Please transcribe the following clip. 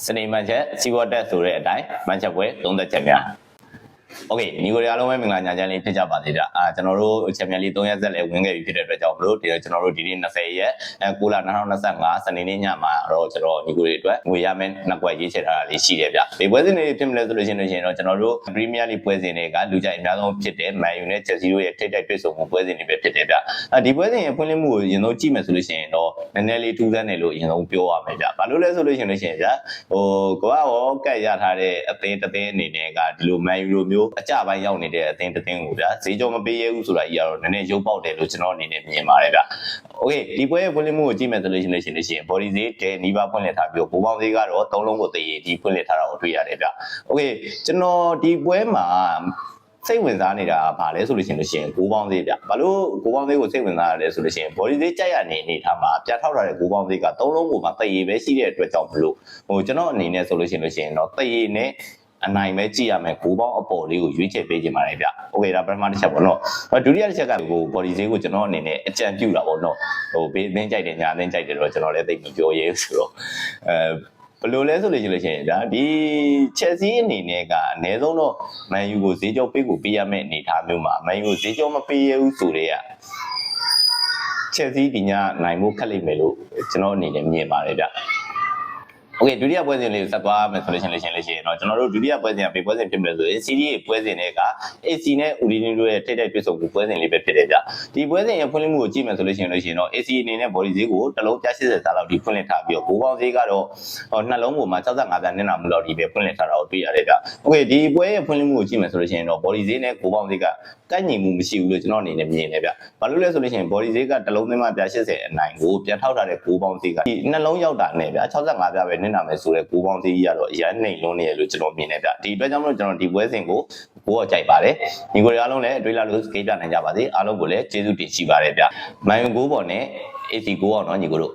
စနေမှန်ချက်စီဝတ်တက်ဆိုတဲ့အတိုင်းမှန်ချက်ပွဲသုံးသက်ချက်များโอเคညီကိုတွေအားလုံးပဲမင်္ဂလာညချမ်းလေးဖြစ်ကြပါသေးဗျကျွန်တော်တို့ချန်ပီယံလိ3ရက်ဆက်လည်းဝင်ခဲ့ပြီဖြစ်တဲ့အတွက်ကြောင့်မလို့ကျွန်တော်တို့ဒီနေ့20ရက်9လ2025စနေနေ့ညမှာတော့ကျွန်တော်ညီကိုတွေအတွက်ငွေရမယ်နှစ်ကွက်ရေးချထားတာလေးရှိတယ်ဗျဒီပွဲစဉ်တွေဖြစ်မလဲဆိုလို့ရှိရင်တော့ကျွန်တော်တို့ပရီးမီးယားလိပွဲစဉ်တွေကလူကြိုက်အများဆုံးဖြစ်တဲ့မန်ယူနဲ့ချက်စီတို့ရဲ့ထိပ်တိုက်တွေ့ဆုံမှုပွဲစဉ်တွေပဲဖြစ်တယ်ဗျဒီပွဲစဉ်ရဲ့ဖွင့်လှစ်မှုကိုရင်ဆုံးကြည့်မယ်ဆိုလို့ရှိရင်တော့နည်းနည်းလေးထူးဆန်းတယ်လို့ရင်ဆုံးပြောရမယ်ဗျဘာလို့လဲဆိုလို့ရှိရင်ဗျကိုကရောကတ်ရထားတဲ့အသင်းတစ်သင်းအနေနဲ့ကဒီလိုမန်ယူလိုမျိုးအကြပိုင်းရောက်နေတဲ့အသင်းတစ်သင်းကိုဗျဈေးကြောမပေးရဘူးဆိုတာကြီးကတော့နည်းနည်းရုပ်ပေါက်တယ်လို့ကျွန်တော်အနေနဲ့မြင်ပါတယ်ဗျโอเคဒီပွဲရဲ့ဖွင့်လှစ်မှုကိုကြည့်မယ်ဆိုလို့ရှိရင် body ဈေးတဲနီးပါးဖွင့်လှစ်ထားပြီးပိုးပေါင်းဈေးကတော့3လုံးကိုတည်ရည်ဒီဖွင့်လှစ်ထားတာကိုတွေ့ရတယ်ဗျโอเคကျွန်တော်ဒီပွဲမှာစိတ်ဝင်စားနေတာဗာလဲဆိုလို့ရှိရင်ကိုးပေါင်းသေးဗျဘာလို့ကိုးပေါင်းသေးကိုစိတ်ဝင်စားရလဲဆိုလို့ရှိရင် body သေးကြက်ရနေထားမှာပြထောက်ထားတဲ့ကိုးပေါင်းသေးက3လုံးကိုမှတည်ရည်ပဲရှိတဲ့အတွက်ကြောင့်မလို့ကျွန်တော်အနေနဲ့ဆိုလို့ရှိရင်တော့တည်ရည်နဲ့အနိုင်ပဲကြည့်ရမယ်ကိုးပေါင်းအပေါ်လေးကိုရွေးချယ်ပေးခြင်းပါတယ်ဗျโอเคဒါပထမတစ်ချက်ပေါ့နော်ဒုတိယတစ်ချက်ကကို body ဈေးကိုကျွန်တော်အနေနဲ့အကြံပြုတာပေါ့နော်ဘေးအသင်းကြိုက်တယ်ညာအသင်းကြိုက်တယ်တော့ကျွန်တော်လည်းသိမပြောရဲဘူးဆိုတော့ဘယ်လိုလဲဆိုလို့ရှိရင်ဒါဒီချက်စီအနေနဲ့ကအနည်းဆုံးတော့မန်ယူကိုဈေးကြောပေးကိုပေးရမယ့်အနေအထားမျိုးမှာမန်ယူကိုဈေးကြောမပေးရဘူးဆိုတဲ့ချက်စီဒီညနိုင်ဖို့ခက်လိမ့်မယ်လို့ကျွန်တော်အနေနဲ့မြင်ပါတယ်ဗျโอเคဒုတိယပွဲစဉ်လေးကိုဆက်သွားမယ်ဆိုလို့ရှိရင်တော့ကျွန်တော်တို့ဒုတိယပွဲစဉ်ကဘေးပွဲစဉ်ဖြစ်မယ်ဆိုရင် CDA ပွဲစဉ်တွေက AC နဲ့ Udine တို့ရဲ့ထိပ်တိုက်တွေ့ဆုံမှုပွဲစဉ်လေးပဲဖြစ်တယ်ဗျဒီပွဲစဉ်ရဲ့ဖွင့်လှစ်မှုကိုကြည့်မယ်ဆိုလို့ရှိရင်တော့ AC အနေနဲ့ body ဈေးကိုတစ်လုံးပြ80စာလောက်ဒီဖွင့်လှစ်ထားပြီးတော့ဘိုးပေါင်းဈေးကတော့နှလုံးပေါ်မှာ65ပြနင်းနာမှုလောက်ဒီပဲဖွင့်လှစ်ထားတာကိုတွေ့ရတယ်ဗျโอเคဒီပွဲရဲ့ဖွင့်လှစ်မှုကိုကြည့်မယ်ဆိုလို့ရှိရင်တော့ body ဈေးနဲ့ဘိုးပေါင်းဈေးကကိုက်ညီမှုမရှိဘူးလို့ကျွန်တော်အနေနဲ့မြင်တယ်ဗျဘာလို့လဲဆိုလို့ရှိရင် body ဈေးကတစ်လုံးသင်းမှပြ80အနိုင်ကိုပြန်ထောက်ထားတဲ့ဘိုးပေါင်းဈေးကဒီနှလုံးရောက်တာနဲ့ဗျ65ပြပဲနင်းနာမယ်ဆိုတဲ့ဘိုးပေါင်းဈေးကြီးကတော့အရန်နှိမ်လွန်းနေရလို့ကျွန်တော်မြင်တယ်ဗျဒီအတွက်ကြောင့်မလို့ကျွန်တော်ဒီပွဲစဉ်ကိုဘိုးကြိုက်ပါတယ်ညီကိုတွေအားလုံးလည်းအတွေးလာလို့စကေးပြနိုင်ကြပါစေအားလုံးကိုလည်းကျေးဇူးတင်ရှိပါတယ်ဗျမန်ယူ9ပေါ်နဲ့ AC 9အောင်နော်ညီကိုတို့